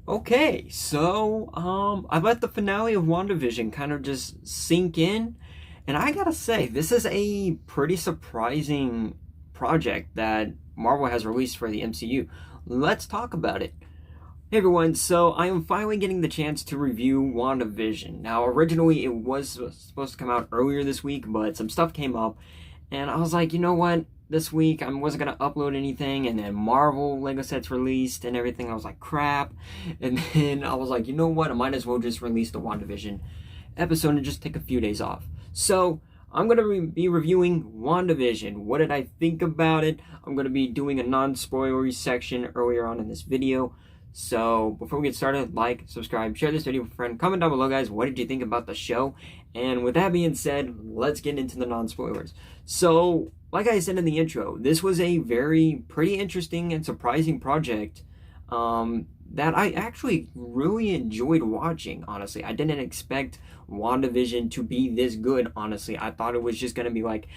Okay, so I let the finale of WandaVision kind of just sink in, and I gotta say, this is a pretty surprising project that Marvel has released for the MCU. Let's talk about it. Hey everyone, so I am finally getting the chance to review WandaVision. Now, originally it was supposed to come out earlier this week, but some stuff came up, and I was like, you know what? This week I wasn't gonna upload anything, and then Marvel Lego sets released and everything. I was like, crap. And then I was like, you know what? I might as well just release the WandaVision episode and just take a few days off. So I'm gonna be reviewing WandaVision. What did I think about it? I'm gonna be doing a non-spoilery section earlier on in this video. So before we get started, like, subscribe, share this video with a friend, comment down below, guys, what did you think about the show? And with that being said, let's get into the non-spoilers. So, like I said in the intro, this was a pretty interesting and surprising project that I actually really enjoyed watching, honestly. I didn't expect WandaVision to be this good, honestly. I thought it was just going to be like,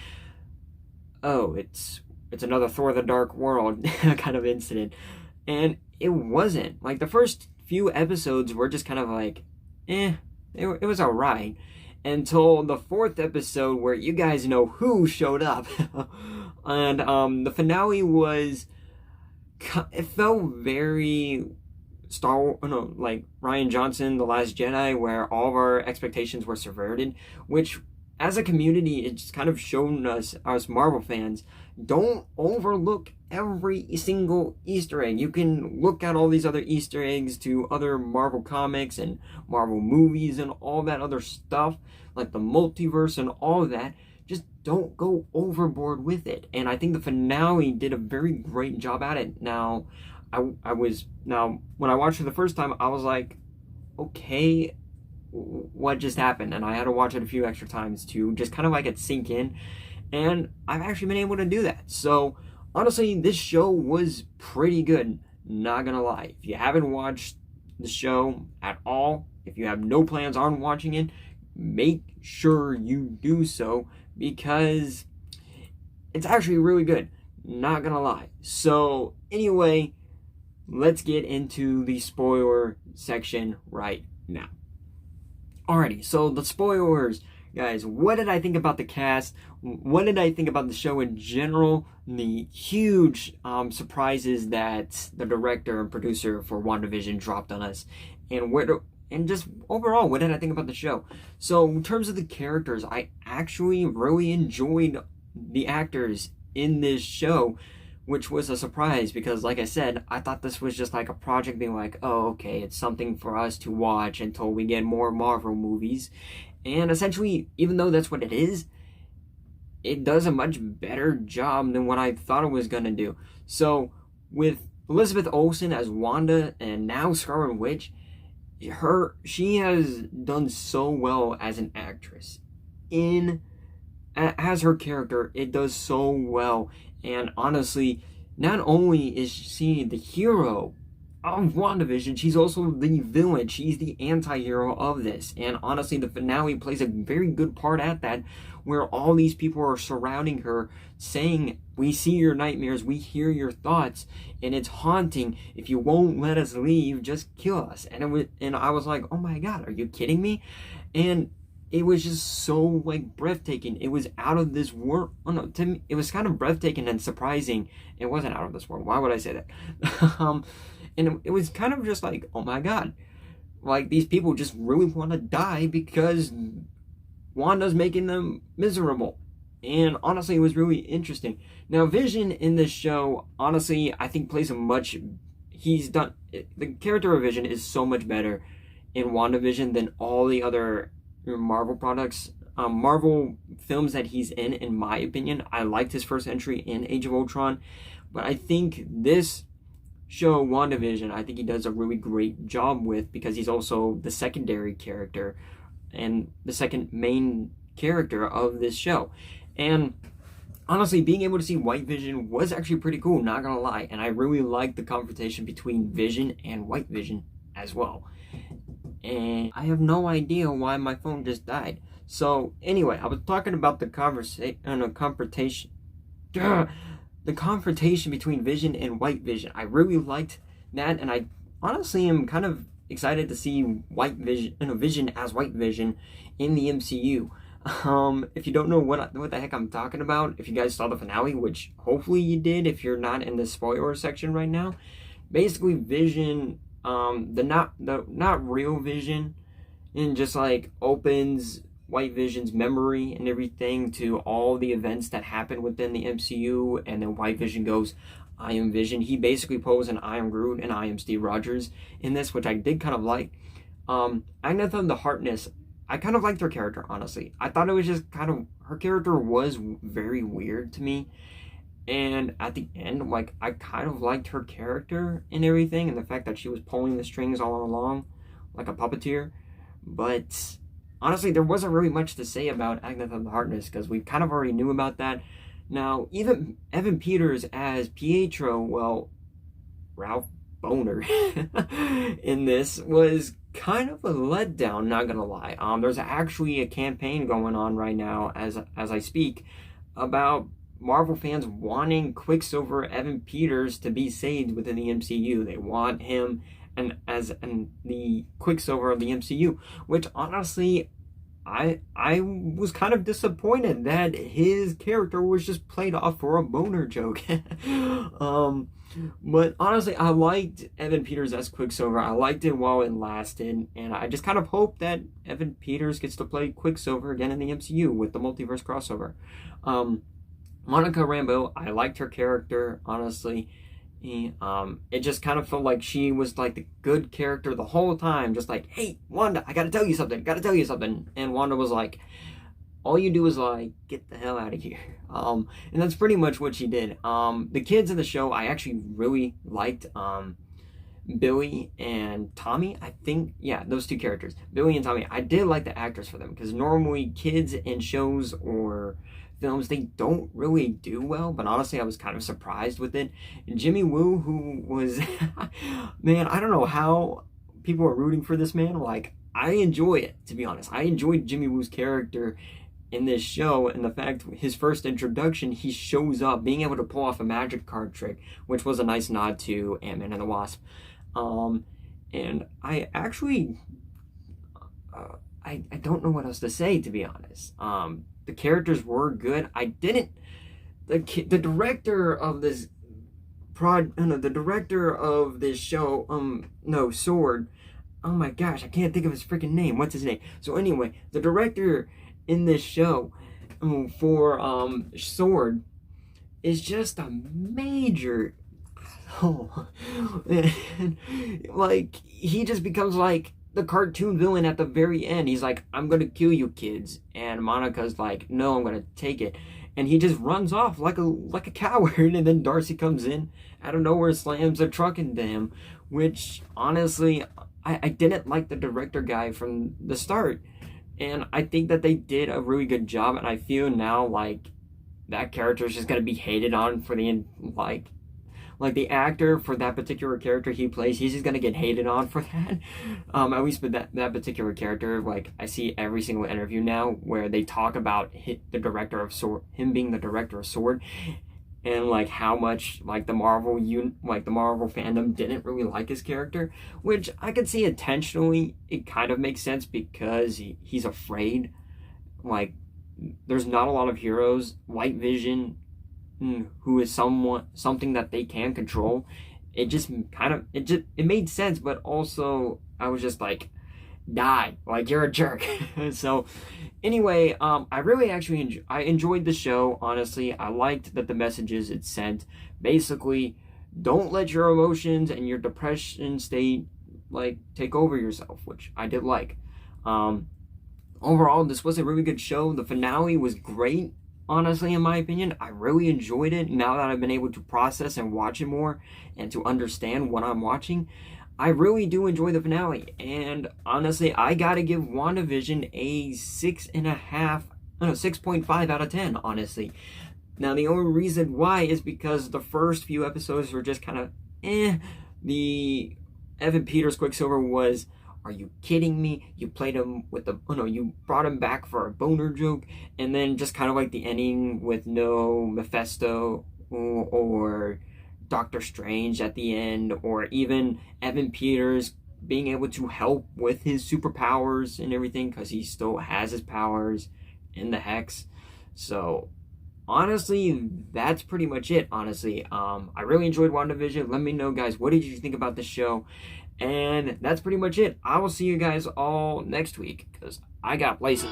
oh, it's another Thor the Dark World kind of incident. And it wasn't. Like, the first few episodes were just kind of like, it was alright. Until the fourth episode where you guys know who showed up. And the finale was, it felt very like Rian Johnson, The Last Jedi, where all of our expectations were subverted, which as a community, it's kind of shown us Marvel fans, don't overlook every single Easter egg. You can look at all these other Easter eggs to other Marvel comics and Marvel movies and all that other stuff, like the multiverse and all of that. Just don't go overboard with it. And I think the finale did a very great job at it. Now, when I watched it the first time, I was like, okay, what just happened? And I had to watch it a few extra times to just kind of like it sink in, and I've actually been able to do that. So honestly, this show was pretty good, not gonna lie. If you haven't watched the show at all, if you have no plans on watching it, make sure you do so, because it's actually really good, not gonna lie. So anyway, let's get into the spoiler section right now. Alrighty, so the spoilers, guys. What did I think about the cast? What did I think about the show in general? The huge surprises that the director and producer for WandaVision dropped on us, and just overall, what did I think about the show? So in terms of the characters, I actually really enjoyed the actors in this show, which was a surprise because, like I said, I thought this was just like a project being like, oh, okay, it's something for us to watch until we get more Marvel movies. And essentially, even though that's what it is, it does a much better job than what I thought it was going to do. So, with Elizabeth Olsen as Wanda and now Scarlet Witch, she has done so well as an actress. As her character, it does so well. And honestly, not only is she the hero of WandaVision, she's also the villain. She's the anti-hero of this. And honestly, the finale plays a very good part at that, where all these people are surrounding her, saying, we see your nightmares, we hear your thoughts, and it's haunting. If you won't let us leave, just kill us. And I was like, oh my god, are you kidding me? And it was just so, like, breathtaking. It was out of this world. Oh no, to me, it was kind of breathtaking and surprising. It wasn't out of this world. Why would I say that? And it was kind of just like, oh my god. Like, these people just really want to die because Wanda's making them miserable. And honestly, it was really interesting. Now, Vision in this show, honestly, I think plays the character of Vision is so much better in WandaVision than all the other Marvel products, Marvel films that he's in my opinion. I liked his first entry in Age of Ultron, but I think this show, WandaVision, I think he does a really great job with, because he's also the secondary character and the second main character of this show. And honestly, being able to see White Vision was actually pretty cool, not gonna lie, and I really liked the confrontation between Vision and White Vision as well. And I have no idea why my phone just died. So anyway, I was talking about the confrontation between Vision and White Vision. I really liked that, and honestly am kind of excited to see White Vision, Vision as White Vision in the MCU. If you don't know what the heck I'm talking about, if you guys saw the finale, which hopefully you did, if you're not in the spoiler section right now, basically Vision, the not real Vision, and just like opens White Vision's memory and everything to all the events that happen within the MCU, and then White Vision goes, I am Vision. He basically posed an I am Groot and I am Steve Rogers in this, which I did kind of like. Agnetha the Harkness, I kind of liked her character, honestly. I thought it was just kind of, her character was very weird to me. And at the end, like, I kind of liked her character and everything, and the fact that she was pulling the strings all along, like a puppeteer. But honestly, there wasn't really much to say about Agnetha the Harkness, because we kind of already knew about that. Now, even Evan Peters as Pietro, well, Ralph Boner in this was kind of a letdown, not gonna lie. There's actually a campaign going on right now as I speak about Marvel fans wanting Quicksilver Evan Peters to be saved within the MCU. They want him as the Quicksilver of the MCU, which honestly I was kind of disappointed that his character was just played off for a boner joke. But honestly, I liked Evan Peters as Quicksilver. I liked it while it lasted, and I just kind of hope that Evan Peters gets to play Quicksilver again in the MCU with the multiverse crossover. Monica Rambeau, I liked her character, honestly. It just kind of felt like she was like the good character the whole time, just like, hey, Wanda, I gotta tell you something. And Wanda was like, all you do is like, get the hell out of here. And that's pretty much what she did. The kids in the show, I actually really liked Billy and Tommy. I think, yeah, those two characters, Billy and Tommy. I did like the actors for them, because normally kids in shows or films, they don't really do well, but honestly I was kind of surprised with it. And Jimmy Woo, who was man, I don't know how people are rooting for this man. Like, I enjoy it, to be honest. I enjoyed Jimmy Woo's character in this show, and the fact his first introduction, he shows up being able to pull off a magic card trick, which was a nice nod to Ant-Man and the Wasp. And I actually I don't know what else to say, to be honest. The characters were good. The director of this the director of this show, Sword. Oh my gosh, I can't think of his freaking name. What's his name? So anyway, the director in this show for Sword is just a major like, he just becomes like the cartoon villain at the very end. He's like, I'm gonna kill you kids, and Monica's like, no, I'm gonna take it, and he just runs off like a coward. And then Darcy comes in out of nowhere, slams a truck into him, which honestly I didn't like the director guy from the start, and I think that they did a really good job. And I feel now like that character is just gonna be hated on for the like the actor for that particular character he plays, he's just gonna get hated on for that. At least with that particular character, like, I see every single interview now where they talk about the director of Sword, him being the director of Sword, and like how much like the Marvel fandom didn't really like his character, which I could see intentionally. It kind of makes sense because he's afraid. Like, there's not a lot of heroes. White Vision, who is something that they can control. It made sense, but also I was just like, die, like, you're a jerk. So anyway, I really actually enjoyed the show, honestly. I liked that the messages it sent, basically, don't let your emotions and your depression state like take over yourself, which I did like. Overall, this was a really good show. The finale was great. Honestly, in my opinion, I really enjoyed it. Now that I've been able to process and watch it more and to understand what I'm watching, I really do enjoy the finale. And honestly, I gotta give WandaVision a 6.5 out of 10, honestly. Now, the only reason why is because the first few episodes were just kind of The Evan Peters Quicksilver was, are you kidding me? You played him with you brought him back for a boner joke, and then just kind of like the ending with no Mephisto or Doctor Strange at the end, or even Evan Peters being able to help with his superpowers and everything, because he still has his powers in the Hex. So honestly, that's pretty much it. Honestly, I really enjoyed WandaVision. Let me know, guys, what did you think about the show? And that's pretty much it. I will see you guys all next week, because I got places.